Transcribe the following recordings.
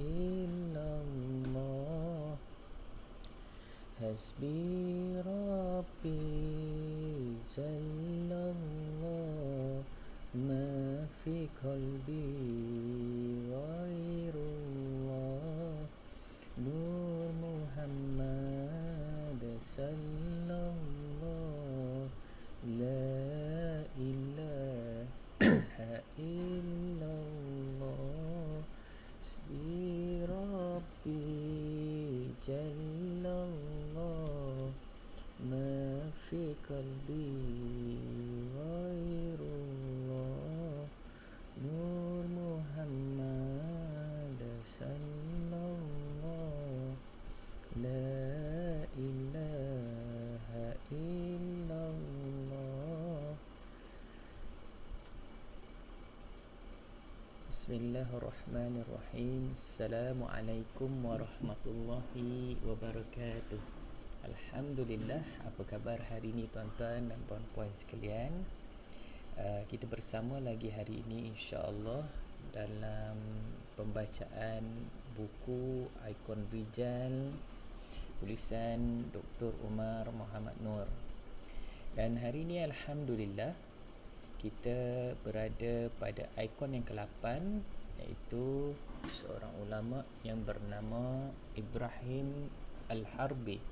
إلا الله حسبي ربي جل الله ما في قلبي غير الله نور محمد صلى الله لا إله إلا الله حسبي ربي جل الله ما في قلبي غير الله نور محمد صلى الله لا إله إلا الله Bismillahirrahmanirrahim. Assalamualaikum warahmatullahi wabarakatuh. Alhamdulillah, apa khabar hari ini tuan-tuan dan puan-puan sekalian? Kita bersama lagi hari ini insya-Allah dalam pembacaan buku Ikon Rijal tulisan Dr. Umar Muhammad Nur. Dan hari ini alhamdulillah kita berada pada ikon yang ke-8, iaitu seorang ulama yang bernama Ibrahim Al-Harbi,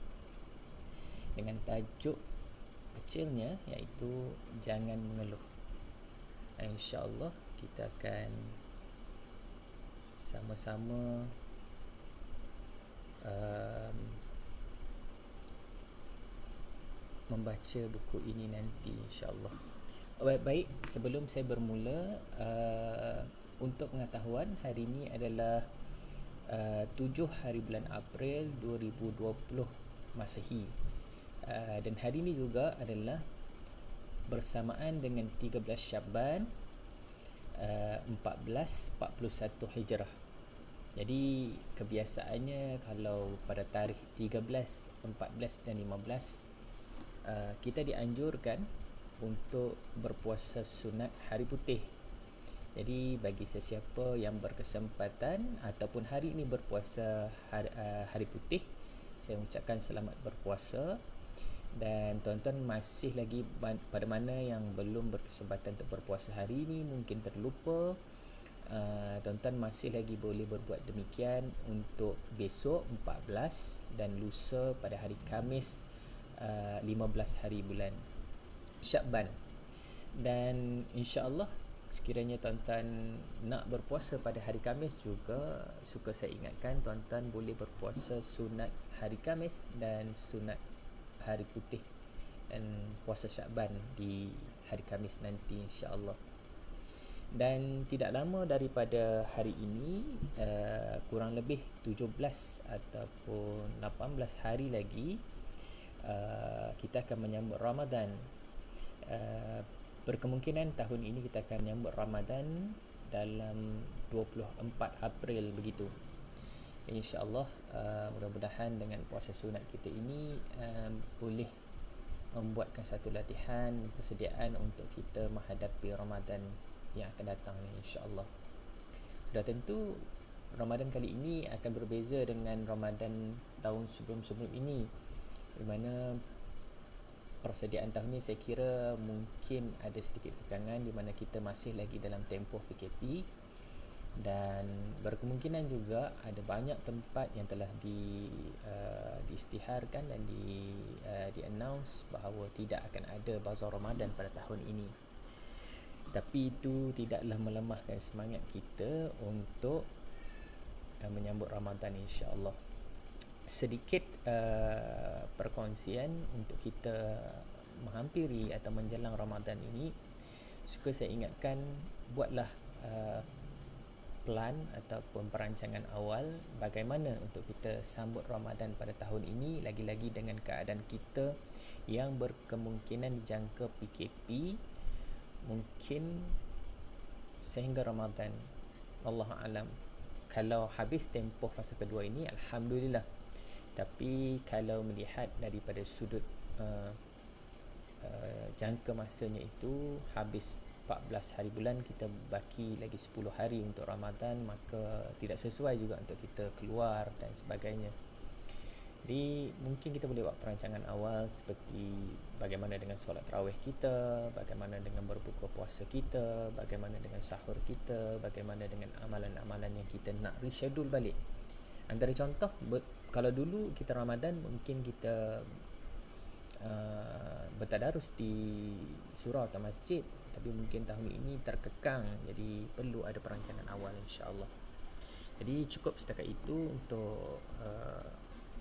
dengan tajuk kecilnya iaitu Jangan Mengeluh. InsyaAllah kita akan sama-sama membaca buku ini nanti insyaAllah. Baik, sebelum saya bermula, untuk pengetahuan, hari ini adalah 7 hari bulan April 2020 Masehi, dan hari ini juga adalah bersamaan dengan 13 Syaban 1441 Hijrah. Jadi kebiasaannya kalau pada tarikh 13, 14 dan 15 kita dianjurkan untuk berpuasa sunat hari putih. Jadi bagi sesiapa yang berkesempatan ataupun hari ini berpuasa hari putih, saya ucapkan selamat berpuasa. Dan tuan-tuan masih lagi pada mana yang belum berkesempatan untuk berpuasa hari ini, mungkin terlupa, tuan-tuan masih lagi boleh berbuat demikian untuk besok 14 dan lusa pada hari Khamis 15 hari bulan Syakban. Dan insya-Allah sekiranya tuan-tuan nak berpuasa pada hari Khamis juga, suka saya ingatkan tuan-tuan boleh berpuasa sunat hari Khamis dan sunat hari putih dan puasa Syakban di hari Khamis nanti insya-Allah. Dan tidak lama daripada hari ini, kurang lebih 17 ataupun 18 hari lagi, kita akan menyambut Ramadan. Berkemungkinan tahun ini kita akan menyambut Ramadan dalam 24 April begitu. InsyaAllah mudah-mudahan dengan puasa sunat kita ini boleh membuatkan satu latihan persediaan untuk kita menghadapi Ramadan yang akan datang insyaAllah. Sudah tentu Ramadan kali ini akan berbeza dengan Ramadan tahun sebelum-sebelum ini, di mana persediaan tahun ini saya kira mungkin ada sedikit kekangan, di mana kita masih lagi dalam tempoh PKP, dan berkemungkinan juga ada banyak tempat yang telah diisytiharkan dan di-announce bahawa tidak akan ada bazar Ramadan pada tahun ini. Tapi itu tidaklah melemahkan semangat kita untuk menyambut Ramadan insya-Allah. Sedikit perkongsian untuk kita menghampiri atau menjelang Ramadan ini, suka saya ingatkan, buatlah plan ataupun perancangan awal bagaimana untuk kita sambut Ramadan pada tahun ini, lagi-lagi dengan keadaan kita yang berkemungkinan dijangka PKP mungkin sehingga Ramadan. Wallahu alam. Kalau habis tempoh fasa kedua ini, alhamdulillah. Tapi kalau melihat daripada sudut jangka masanya itu habis 14 hari bulan, kita baki lagi 10 hari untuk Ramadan, maka tidak sesuai juga untuk kita keluar dan sebagainya. Jadi mungkin kita boleh buat perancangan awal seperti bagaimana dengan solat tarawih kita, bagaimana dengan berbuka puasa kita, bagaimana dengan sahur kita, bagaimana dengan amalan-amalan yang kita nak reschedule balik. Antara contoh, kalau dulu kita Ramadan mungkin kita bertadarus di surau atau masjid, tapi mungkin tahun ini terkekang, jadi perlu ada perancangan awal, insya-Allah. Jadi cukup setakat itu untuk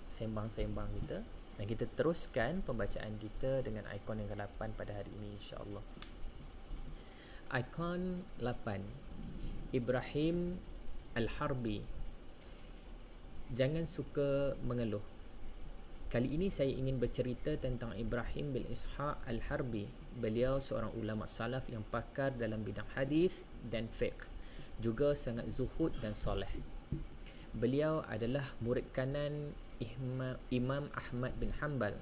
sembang-sembang kita, dan kita teruskan pembacaan kita dengan ikon yang ke-8 pada hari ini, insya-Allah. Ikon 8, Ibrahim Al-Harbi. Jangan suka mengeluh. Kali ini saya ingin bercerita tentang Ibrahim bin Ishaq Al-Harbi. Beliau seorang ulama salaf yang pakar dalam bidang hadis dan fiqh, juga sangat zuhud dan soleh. Beliau adalah murid kanan Imam Ahmad bin Hanbal.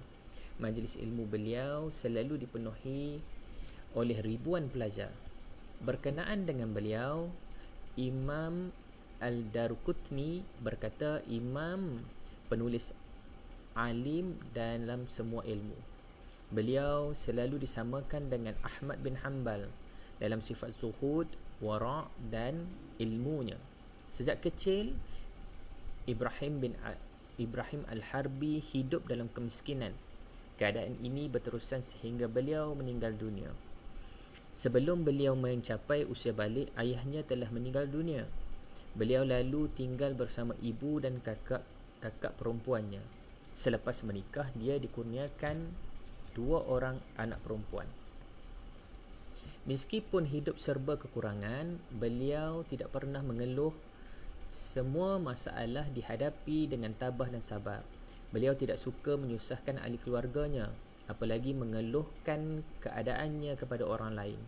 Majlis ilmu beliau selalu dipenuhi oleh ribuan pelajar. Berkenaan dengan beliau, Imam Al-Darqutni berkata, Imam penulis alim dalam semua ilmu. Beliau selalu disamakan dengan Ahmad bin Hanbal dalam sifat zuhud, wara' dan ilmunya. Sejak kecil, Ibrahim Al-Harbi hidup dalam kemiskinan. Keadaan ini berterusan sehingga beliau meninggal dunia. Sebelum beliau mencapai usia balik, ayahnya telah meninggal dunia. Beliau lalu tinggal bersama ibu dan kakak perempuannya. Selepas menikah, dia dikurniakan 2 orang anak perempuan. Meskipun hidup serba kekurangan, beliau tidak pernah mengeluh. Semua masalah dihadapi dengan tabah dan sabar. Beliau tidak suka menyusahkan ahli keluarganya, apalagi mengeluhkan keadaannya kepada orang lain.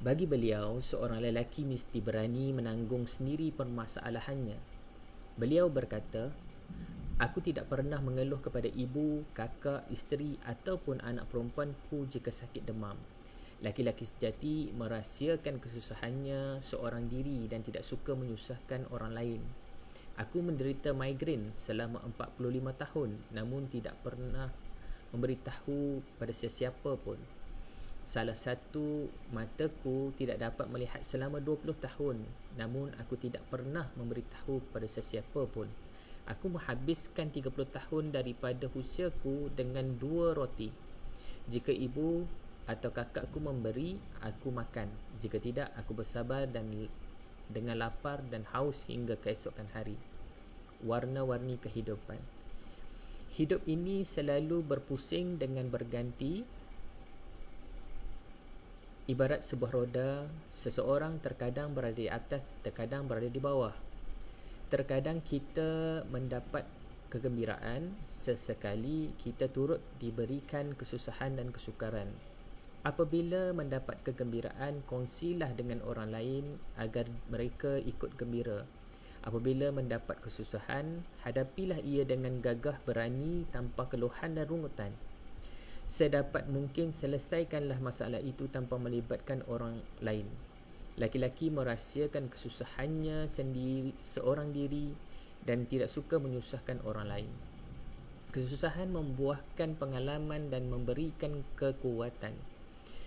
Bagi beliau, seorang lelaki mesti berani menanggung sendiri permasalahannya. Beliau berkata, aku tidak pernah mengeluh kepada ibu, kakak, isteri ataupun anak perempuanku jika sakit demam. Laki-laki sejati merahsiakan kesusahannya seorang diri dan tidak suka menyusahkan orang lain. Aku menderita migrain selama 45 tahun namun tidak pernah memberitahu pada sesiapa pun. Salah satu mataku tidak dapat melihat selama 20 tahun namun aku tidak pernah memberitahu kepada sesiapa pun. Aku menghabiskan 30 tahun daripada usiaku dengan 2 roti. Jika ibu atau kakakku memberi, aku makan. Jika tidak, aku bersabar dan dengan lapar dan haus hingga keesokan hari. Warna-warni kehidupan. Hidup ini selalu berpusing dengan berganti. Ibarat sebuah roda, seseorang terkadang berada di atas, terkadang berada di bawah. Terkadang kita mendapat kegembiraan, sesekali kita turut diberikan kesusahan dan kesukaran. Apabila mendapat kegembiraan, kongsilah dengan orang lain agar mereka ikut gembira. Apabila mendapat kesusahan, hadapilah ia dengan gagah berani tanpa keluhan dan rungutan. Sedapat mungkin selesaikanlah masalah itu tanpa melibatkan orang lain. Laki-laki merahsiakan kesusahannya sendiri, seorang diri dan tidak suka menyusahkan orang lain. Kesusahan membuahkan pengalaman dan memberikan kekuatan.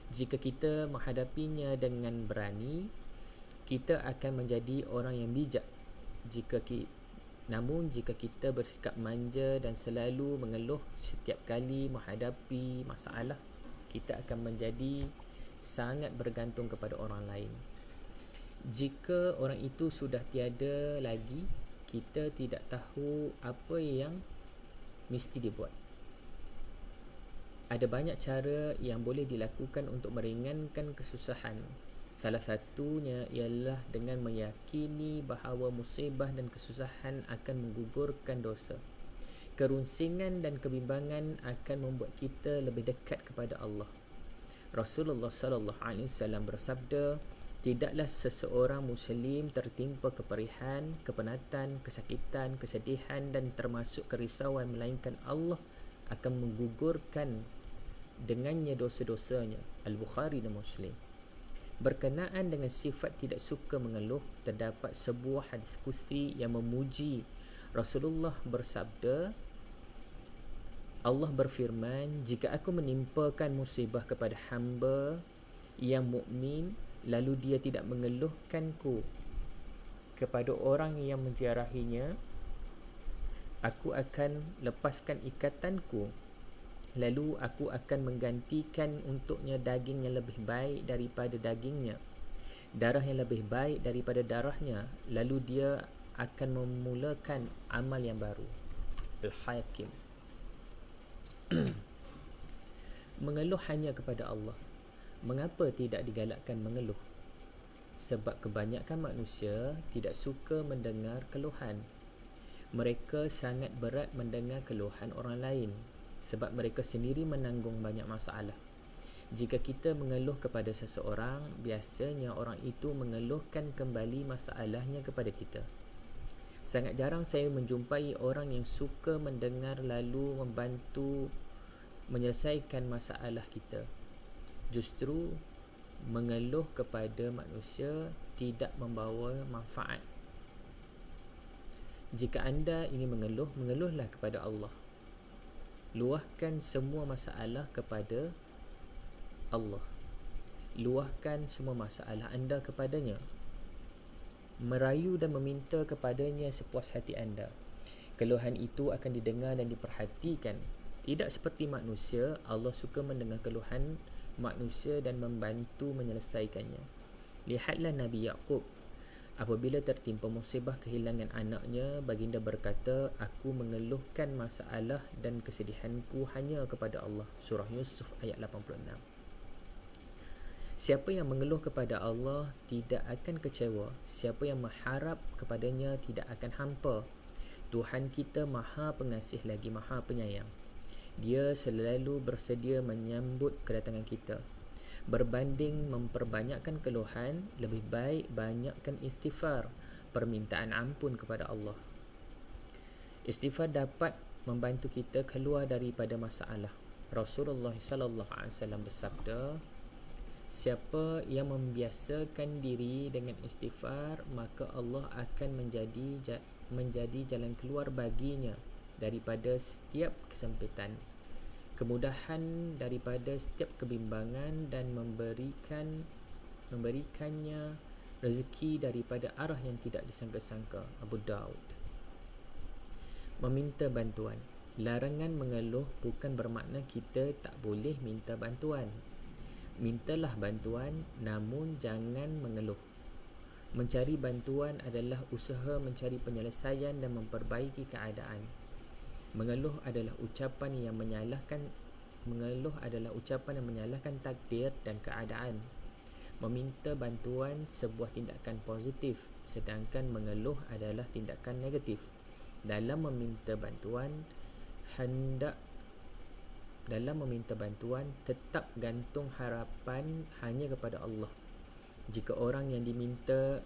Jika kita menghadapinya dengan berani, kita akan menjadi orang yang bijak. Namun jika kita bersikap manja dan selalu mengeluh setiap kali menghadapi masalah, kita akan menjadi sangat bergantung kepada orang lain. Jika orang itu sudah tiada lagi, kita tidak tahu apa yang mesti dibuat. Ada banyak cara yang boleh dilakukan untuk meringankan kesusahan. Salah satunya ialah dengan meyakini bahawa musibah dan kesusahan akan menggugurkan dosa. Kerunsingan dan kebimbangan akan membuat kita lebih dekat kepada Allah. Rasulullah sallallahu alaihi wasallam bersabda, tidaklah seseorang Muslim tertimpa keperihan, kepenatan, kesakitan, kesedihan dan termasuk kerisauan melainkan Allah akan menggugurkan dengannya dosa-dosanya. Al-Bukhari dan Muslim. Berkenaan dengan sifat tidak suka mengeluh, terdapat sebuah hadis qudsi yang memuji Rasulullah bersabda, Allah berfirman, jika aku menimpakan musibah kepada hamba yang mukmin, lalu dia tidak mengeluhkanku kepada orang yang menziarahinya, aku akan lepaskan ikatanku, lalu aku akan menggantikan untuknya daging yang lebih baik daripada dagingnya, darah yang lebih baik daripada darahnya, lalu dia akan memulakan amal yang baru. Al-Hakim. Mengeluh hanya kepada Allah. Mengapa tidak digalakkan mengeluh? Sebab kebanyakan manusia tidak suka mendengar keluhan. Mereka sangat berat mendengar keluhan orang lain sebab mereka sendiri menanggung banyak masalah. Jika kita mengeluh kepada seseorang, biasanya orang itu mengeluhkan kembali masalahnya kepada kita. Sangat jarang saya menjumpai orang yang suka mendengar lalu membantu menyelesaikan masalah kita. Justru mengeluh kepada manusia tidak membawa manfaat. Jika anda ingin mengeluh, mengeluhlah kepada Allah. Luahkan semua masalah kepada Allah. Luahkan semua masalah anda kepadanya. Merayu dan meminta kepadanya sepuas hati anda. Keluhan itu akan didengar dan diperhatikan. Tidak seperti manusia, Allah suka mendengar keluhan manusia dan membantu menyelesaikannya. Lihatlah Nabi Yaqub. Apabila tertimpa musibah kehilangan anaknya, baginda berkata, aku mengeluhkan masalah dan kesedihanku hanya kepada Allah. Surah Yusuf ayat 86. Siapa yang mengeluh kepada Allah tidak akan kecewa. Siapa yang mengharap kepadanya tidak akan hampa. Tuhan kita Maha Pengasih lagi Maha Penyayang. Dia selalu bersedia menyambut kedatangan kita. Berbanding memperbanyakkan keluhan, lebih baik banyakkan istighfar, permintaan ampun kepada Allah. Istighfar dapat membantu kita keluar daripada masalah. Rasulullah sallallahu alaihi wasallam bersabda, siapa yang membiasakan diri dengan istighfar, maka Allah akan menjadi jalan keluar baginya daripada setiap kesempitan, kemudahan daripada setiap kebimbangan, dan memberikannya rezeki daripada arah yang tidak disangka-sangka. Abu Daud. Meminta bantuan. Larangan mengeluh bukan bermakna kita tak boleh minta bantuan. Mintalah bantuan, namun jangan mengeluh. Mencari bantuan adalah usaha mencari penyelesaian dan memperbaiki keadaan. Mengeluh adalah ucapan yang menyalahkan takdir dan keadaan. Meminta bantuan sebuah tindakan positif, sedangkan mengeluh adalah tindakan negatif. Dalam meminta bantuan tetap gantung harapan hanya kepada Allah. Jika orang yang diminta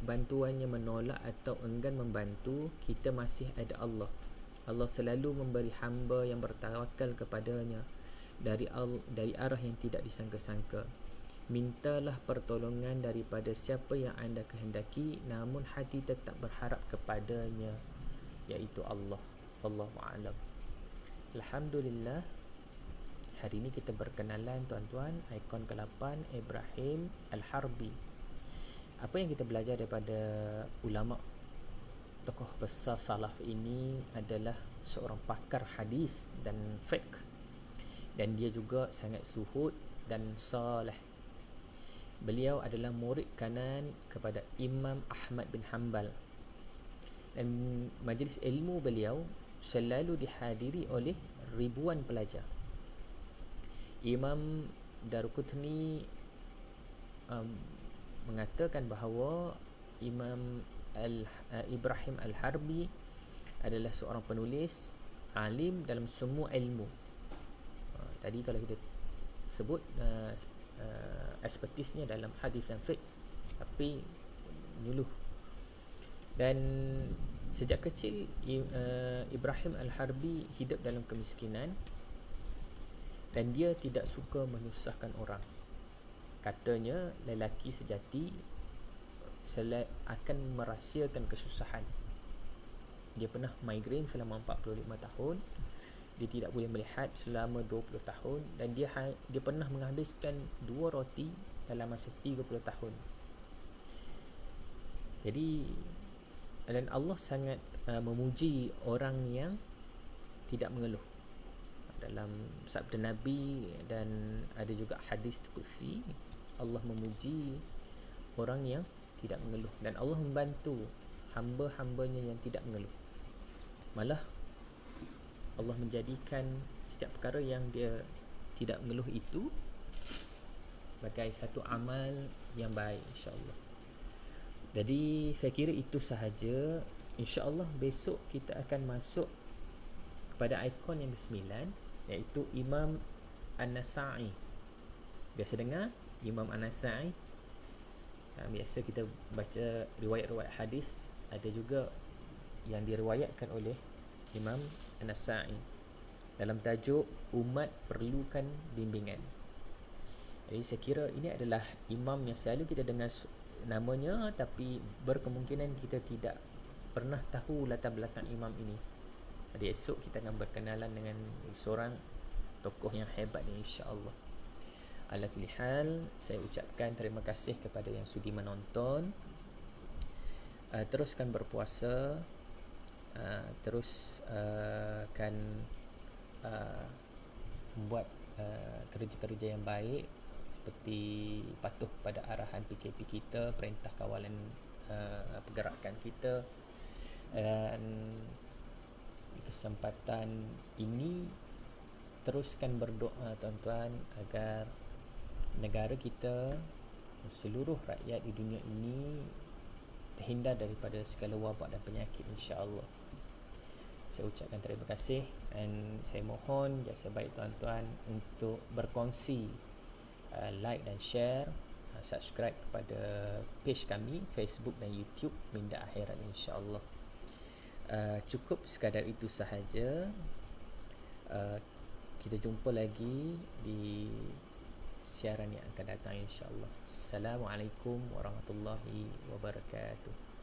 bantuannya menolak atau enggan membantu, kita masih ada Allah. Allah selalu memberi hamba yang bertawakal kepadanya dari arah yang tidak disangka-sangka. Mintalah pertolongan daripada siapa yang anda kehendaki, namun hati tetap berharap kepadanya, iaitu Allah. Wallahu a'lam. Alhamdulillah, hari ini kita berkenalan tuan-tuan, ikon ke-8 Ibrahim Al-Harbi. Apa yang kita belajar daripada ulama tokoh besar salaf ini adalah seorang pakar hadis dan fiqh, dan dia juga sangat zuhud dan soleh. Beliau adalah murid kanan kepada Imam Ahmad bin Hanbal, dan majlis ilmu beliau selalu dihadiri oleh ribuan pelajar. Imam Daruqutni mengatakan bahawa Imam Ibrahim Al-Harbi adalah seorang penulis alim dalam semua ilmu. Tadi kalau kita sebut ekspertisnya dalam hadis dan fiqh, tapi nyuluh. Dan sejak kecil Ibrahim Al-Harbi hidup dalam kemiskinan, dan dia tidak suka menyusahkan orang. Katanya lelaki sejati akan merahsiakan kesusahan. Dia pernah migraine selama 45 tahun. Dia tidak boleh melihat selama 20 tahun. Dan dia pernah menghabiskan 2 roti dalam masa 30 tahun. Jadi, dan Allah sangat memuji orang yang tidak mengeluh. Dalam sabda Nabi dan ada juga hadis qudsi, Allah memuji orang yang tidak mengeluh, dan Allah membantu hamba-hambanya yang tidak mengeluh. Malah Allah menjadikan setiap perkara yang dia tidak mengeluh itu sebagai satu amal yang baik, insya-Allah. Jadi saya kira itu sahaja. InsyaAllah besok kita akan masuk kepada ikon yang ke-9, iaitu Imam An-Nasa'i. Biasa dengar Imam An-Nasa'i. Biasa kita baca riwayat-riwayat hadis, ada juga yang diriwayatkan oleh Imam An-Nasa'i dalam tajuk Umat Perlukan Bimbingan. Jadi saya kira ini adalah imam yang selalu kita dengar namanya, tapi berkemungkinan kita tidak pernah tahu latar belakang imam ini. Jadi esok kita akan berkenalan dengan seorang tokoh yang hebat ni, insya-Allah. Ala kulli hal, saya ucapkan terima kasih kepada yang sudi menonton. Teruskan berpuasa, teruskan membuat kerja-kerja yang baik, seperti patuh pada arahan PKP kita, perintah kawalan pergerakan kita. Dan di kesempatan ini teruskan berdoa tuan-tuan agar negara kita, seluruh rakyat di dunia ini terhindar daripada segala wabak dan penyakit, insya-Allah. Saya ucapkan terima kasih, dan saya mohon jasa baik tuan-tuan untuk berkongsi, like dan share, subscribe kepada page kami Facebook dan YouTube Minda Akhirat, insya-Allah. Cukup sekadar itu sahaja. Kita jumpa lagi di siaran yang akan datang, insya-Allah. Assalamualaikum warahmatullahi wabarakatuh.